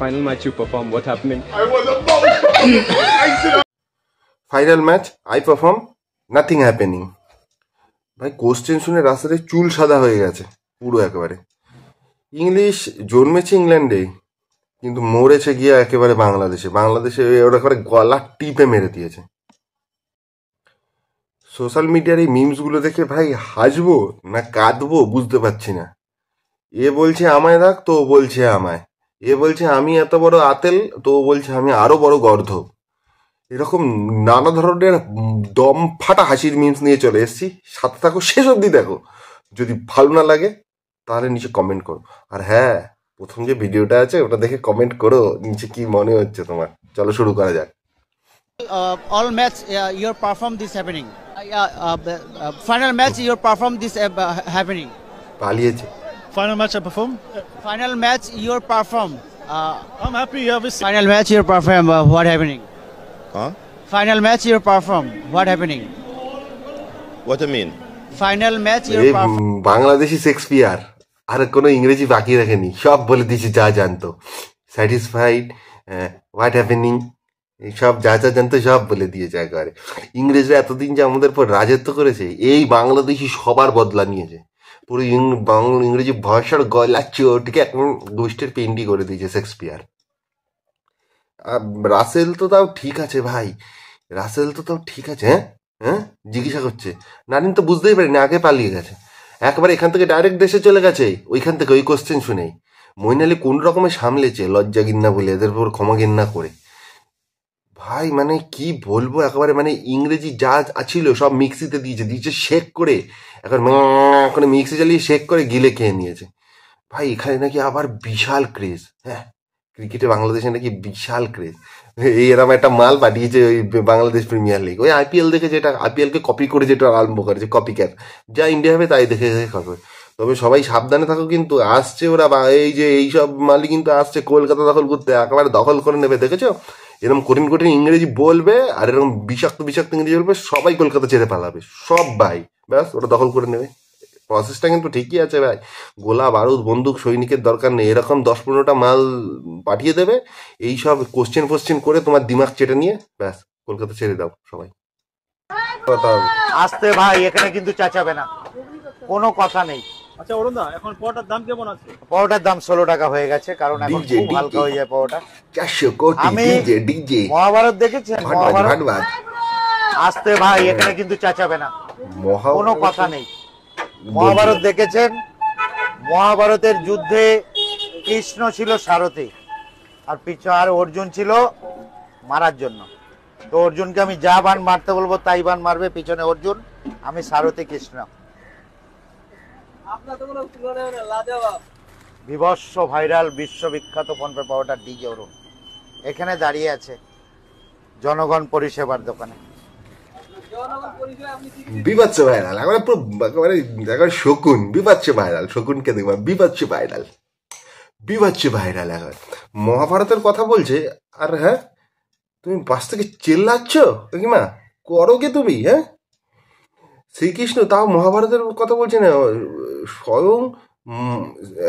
Final match you perform, what happening? Final match I perform nothing happening. ভাই question শুনে রাস্তাতে চুল সাদা হয়ে গেছে পুরো একেবারে। ইংলিশ জন্মেছে ইংল্যান্ডে কিন্তু মরেছে গিয়ে একেবারে বাংলাদেশে। বাংলাদেশে ওরা একেবারে গলা টিপে মেরে দিয়েছে। সোশ্যাল মিডিয়ার এই মিমসগুলো দেখে ভাই হাসবো না কাঁদবো বুঝতে পারছি না। এ বলছে আমায় রাখ, তো ও বলছে আমায়। এ বলছে আমি এত বড় আতেল, তো ও বলছে আমি আরো বড় গর্ধ। এরকম নানা ধরনের দম ফাটা হাসির মিমস নিয়ে চলে এসেছি। সাথে থাকো, শেষ অব্দি দেখো। যদি ভালো না লাগে তাহলে নিচে কমেন্ট করো। আর হ্যাঁ, প্রথম যে ভিডিওটা আছে ওটা দেখে কমেন্ট করো নিচে কি মনে হচ্ছে তোমার। চলো শুরু করা যাক। All match your perform this happening. Final match your perform this happening. পালিয়েছে। Final match I perform. Final match your perform. I'm happy. Obviously. Final match your perform. What happening? Huh? Final match your perform. What happening? What do you mean? Final match your এই perform. Bangladeshi Shakespeare আর কোনো ইংরেজি বাকি রাখেনি, সব বলে দিয়েছে যা জানতো। স্যাটিসফাইড, হোয়াট হ্যাপেনিং, সব যা যা জানতো সব বলে দিয়েছে একেবারে। ইংরেজরা এতদিন যে আমাদের পর রাজত্ব করেছে, এই বাংলাদেশি সবার বদলা নিয়েছে। পুরো ইংরেজি ভাষার গলা চোটকে এখন গোষ্ঠীর পেন্টি করে দিয়েছে শেক্সপিয়ার। রাসেল তো তাও ঠিক আছে ভাই, রাসেল তো তাও ঠিক আছে। হ্যাঁ হ্যাঁ জিজ্ঞাসা করছে, নারিন তো বুঝতেই পারিনি, আগে পালিয়ে গেছে একবার এখান থেকে, ডাইরেক্ট দেশে চলে গেছে ওইখান থেকে ওই কোশ্চেন শুনেই। মইন আলী কোন রকমে সামলেছে, লজ্জা ঘিন্না বলে, এদের উপর ক্ষমা ঘিন্না করে। ভাই মানে কি বলবো, একেবারে মানে ইংরেজি যা ছিল সব মিক্সিতে দিয়েছে শেক করে, এখন করে মিক্সি চালিয়ে শেক করে গিলে খেয়ে নিয়েছে। ভাই এখানে নাকি আবার বিশাল ক্রেজ, হ্যাঁ ক্রিকেটে বাংলাদেশে নাকি বিশাল ক্রেজ। এই এরকম একটা মাল পাঠিয়েছে ওই বাংলাদেশ প্রিমিয়ার লিগ, ওই আইপিএল দেখে, যেটা আইপিএলকে কপি করে যেটা আরম্ভ করেছে, কপি ক্যাট, যা ইন্ডিয়া হবে তাই দেখে দেখে করবে। তবে সবাই সাবধানে থাকো, কিন্তু আসছে ওরা, এই যে এইসব মালই কিন্তু আসছে কলকাতা দখল করতে, একেবারে দখল করে নেবে। দেখেছো এরকম কঠিন কঠিন ইংরেজি বলবে আর এরকম বিষাক্ত বিষাক্ত ইংরেজি বলবে, সবাই কলকাতা ছেড়ে পালাবে, সব ভাই ব্যাস ওরা দখল করে নেবে। প্রসেসটা কিন্তু ঠিকই আছে ভাই, গোলা বারুদ বন্দুক সৈনিকের দরকার নেই, এরকম 10-15টা মাল পাঠিয়ে দেবে, এইসব কোশ্চেন ফোশ্চেন করে তোমার দিমাগ চেটে নিয়ে ব্যাস কলকাতা ছেড়ে দাও সবাই। আসতে ভাই, এখানে কিন্তু চাচাবে না, কোনো কথা নেই। আচ্ছা অরুণ দা, এখন পরোটার দাম কেমন আছে? পরোটার দাম 16 টাকা হয়ে গেছে, কারণ এখন খুব হালকা হয়ে যায় পরোটা। 400 কোটি ডিজে মহাভারত দেখেছেন? মহাভারত ভাট আসতে ভাই, এখানে কিন্তু চাচাবে না, কোনো কথা নেই। মহাভারত দেখেছেন? মহাভারতের যুদ্ধে কৃষ্ণ ছিল সারথি, আর অর্জুন ছিল মারার জন্য। তো অর্জুনকে আমি যা বান মারতে বলবো তাই বান মারবে, পিছনে অর্জুন, আমি সারথি কৃষ্ণ। বিভৎস ভাইরাল বিশ্ববিখ্যাত ফোনপে পাওয়াটা ডিজে অরুণ এখানে দাঁড়িয়ে আছে জনগণ পরিষেবার দোকানে। বিভৎস ভাইরাল, একেবারে শকুন, বিভৎস ভাইরাল, শকুনকে দেখবা বিভৎস ভাইরাল, বিভৎস ভাইরাল। এখন মহাভারতের কথা বলছে, আর হ্যাঁ তুমি বাস থেকে চেল্লাচ্ছ কাকিমা, করো কে তুমি? হ্যাঁ শ্রীকৃষ্ণ, তাও মহাভারতের কথা বলছে না, স্বয়ং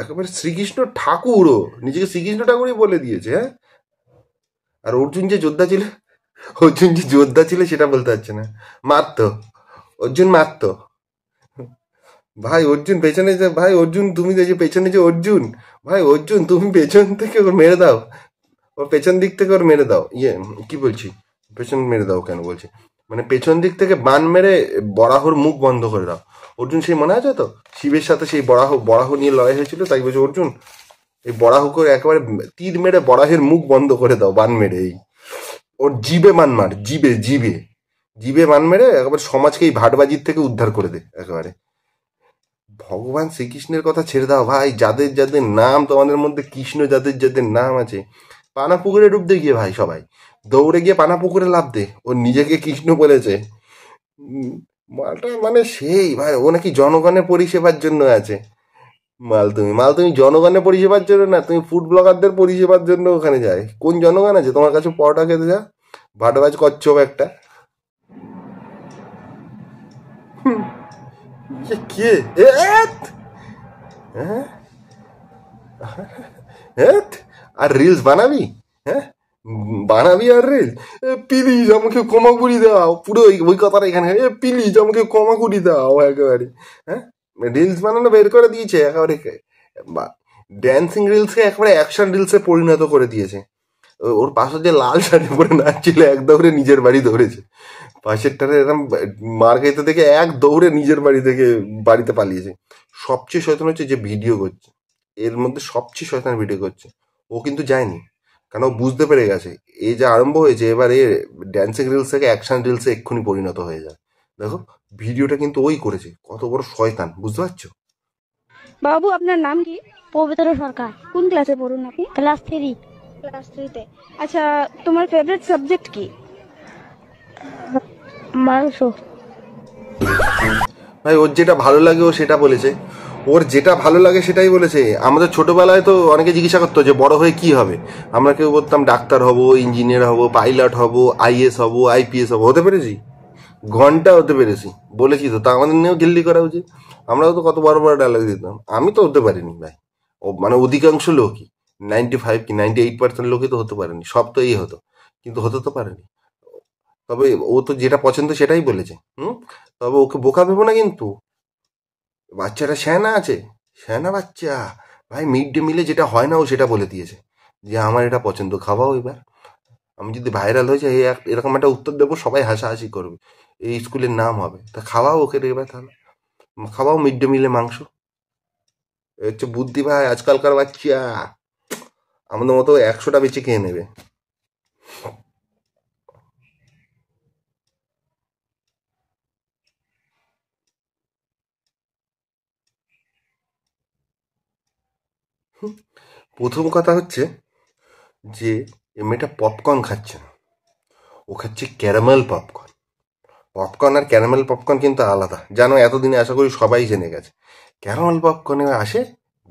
একেবারে শ্রীকৃষ্ণ ঠাকুরও নিজেকে শ্রীকৃষ্ণ ঠাকুরই বলে দিয়েছে। হ্যাঁ আর অর্জুন যে যোদ্ধা ছিল সেটা বলতে পারছে না, মারতো অর্জুন, মারতো ভাই অর্জুন পেছনে যে, ভাই অর্জুন তুমি যে পেছনে যে অর্জুন, ভাই অর্জুন তুমি পেছন থেকে ওর মেরে দাও, ওর পেছন দিক থেকে ওর মেরে দাও। কি বলছি, পেছন মেরে দাও কেন বলছি, মানে পেছন দিক থেকে বান মেরে বরাহর মুখ বন্ধ করে দাও। অর্জুন সেই মনে আছে তো, শিবের সাথে সেই বরাহ নিয়ে লড়াই হয়েছিল, তাই বলছে অর্জুন এই বরাহ করে একেবারে তীর মেরে বরাহের মুখ বন্ধ করে দাও বান মেরে। এই ওর জিবে মান মার, জিবে মান মেরে একেবারে সমাজকে এই ভাটবাজির থেকে উদ্ধার করে দে একেবারে। ভগবান শ্রীকৃষ্ণের কথা ছেড়ে দাও ভাই, যাদের যাদের নাম তোমাদের মধ্যে কৃষ্ণ, যাদের যাদের নাম আছে, পানা পুকুরে ডুব দে গিয়ে ভাই, সবাই দৌড়ে গিয়ে পানা পুকুরে লাফ দে। ও নিজেকে কৃষ্ণ বলেছে মালটা, মানে সেই ভাই, ও নাকি জনগণের পরিষেবার জন্য আছে। মাল তুমি জনগণের পরিষেবার জন্য না, তুমি ফুড ব্লগারদের পরিষেবার জন্য ওখানে যায়। কোন জনগণ আছে তোমার কাছে পরোটা খেতে? যা ভাটবাজ কচ্ছপ একটা। কে আর রিলস বানাবি? হ্যাঁ, বানাবি আর রিলস? প্লিজ আমাকে ক্ষমা করে দাও, পুরো ওই কথাটা এখানে, প্লিজ আমাকে ক্ষমা করে দাও একেবারে। হ্যাঁ, রিলস বানানো বের করে দিয়েছে একেবারে, ড্যান্সিং রিলসকে একেবারে অ্যাকশন রিলসে পরিণত করে দিয়েছে। ওর পাশে যে লাল শাড়ি পরে নাচছিল, এক দৌড়ে নিজের বাড়ি দৌড়েছে। পাশেরটারে এরকম মার খাইতে থেকে এক দৌড়ে নিজের বাড়ি থেকে বাড়িতে পালিয়েছে। সবচেয়ে শয়তান হচ্ছে যে ভিডিও করছে, এর মধ্যে সবচেয়ে শয়তান ভিডিও করছে। ও কিন্তু যায়নি, কারণ ও বুঝতে পেরে গেছে এই যে আরম্ভ হয়েছে, এবার এ ড্যান্সিং রিলস থেকে অ্যাকশন রিলসে এক্ষুনি পরিণত হয়ে যায়। দেখো ভিডিওটা কিন্তু ওই করেছে, কত বড় শয়তান, বুঝতে পারছো? বাবু আপনার নাম কি? পবিত্র সরকার। কোন ক্লাসে পড়ুন আপনি? ক্লাস 3। ক্লাস 3-তে। আচ্ছা, তোমার ফেভারিট সাবজেক্ট কি? মাংস। ভাই ওর যেটা ভালো লাগে ও সেটা বলেছে, ওর যেটা ভালো লাগে সেটাই বলেছে। আমাদের ছোটবেলায় তো অনেকে জিজ্ঞাসা করতো যে বড় হয়ে কি হবে, আমরা কেউ বলতাম ডাক্তার হব, ইঞ্জিনিয়ার হব, পাইলট হব, আইএস হব, আইপিএস হব। হতে পেরেছি, ঘন্টা হতে পেরেছি, বলেছি তো। তা আমাদের নিয়েও গিল্লি করা উচিত। আমরাও তো কত বড় বড় ডায়লগ দিতাম। আমি তো হতে পারিনি ভাই, ও মানে অধিকাংশ লোকই, 95 কি 98% লোকই তো হতে পারেনি। সব তো এই হতো, কিন্তু হতে তো পারেনি। তবে ও তো যেটা পছন্দ সেটাই বলেছে। তবে ওকে বোকা ভেবো না কিন্তু, বাচ্চাটা শ্যানা আছে, শ্যানা বাচ্চা ভাই। মিড ডে মিলে যেটা হয় না ও সেটা বলে দিয়েছে যে আমার এটা পছন্দ, খাওয়াও এবার। আমি যদি ভাইরাল হয়ে যাই এরকম একটা উত্তর দেবো, সবাই হাসাহাসি করবে, এই স্কুলের নাম হবে। তা খাওয়াও ওকে এবার, তাহলে খাওয়াও মিড ডে মিলে মাংস। এ হচ্ছে বুদ্ধি ভাই আজকালকার বাচ্চা, আমাদের মতো 100টা বেঁচে খেয়ে নেবে। প্রথম কথা হচ্ছে যে এ মেয়েটা পপকর্ন খাচ্ছে না, ও খাচ্ছে ক্যারামেল পপকর্ন। পপকর্ন আর ক্যারামেল পপকর্ন কিন্তু আলাদা, জানো? এতদিনে আশা করি সবাই জেনে গেছে। ক্যারামেল পপকর্নে আসে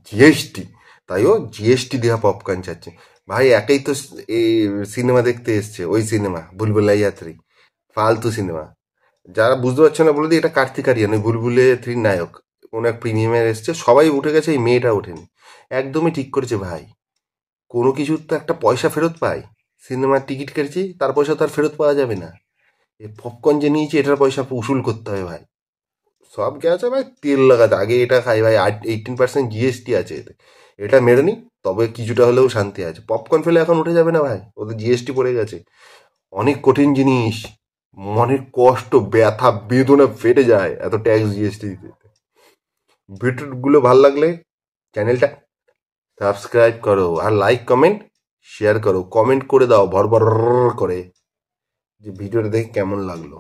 জিএসটি, তাই ও জিএসটি দেওয়া পপকর্ন চাচ্ছে। ভাই একেই তো এই সিনেমা দেখতে এসছে, ওই সিনেমা ভুলভুলাইয়া 3, ফালতু সিনেমা। যারা বুঝতে পারছে না বলে দিই, এটা কার্তিক আরিয়ান, ওই ভুলভুলাইয়া 3 নায়ক। কোনো এক প্রিমিয়ামের এসছে, সবাই উঠে গেছে, এই মেয়েটা ওঠেনি। একদমই ঠিক করেছে ভাই, কোনো কিছুর তো একটা পয়সা ফেরত পাই। সিনেমার টিকিট কেটেছি, তার পয়সা তো আর ফেরত পাওয়া যাবে না। এই পপকর্ন যে নিয়েছি এটার পয়সা উসুল করতে হবে ভাই। সব গেছে ভাই তেল লাগাতে, আগে এটা খাই ভাই। 18% জিএসটি আছে এতে, এটা মেরে নি তবে কিছুটা হলেও শান্তি আছে। পপকর্ন ফেলে এখন উঠে যাবে না ভাই, ওদের জিএসটি পড়ে গেছে। অনেক কঠিন জিনিস, মনের কষ্ট, ব্যথা, বেদনা ফেটে যায় এত ট্যাক্স জিএসটি দিতে। ভিডিওগুলো ভালো লাগলে চ্যানেলটা সাবস্ক্রাইব করো, আর লাইক কমেন্ট শেয়ার করো। কমেন্ট করে দাও ভর ভর করে যে ভিডিওটা দেখে কেমন লাগলো।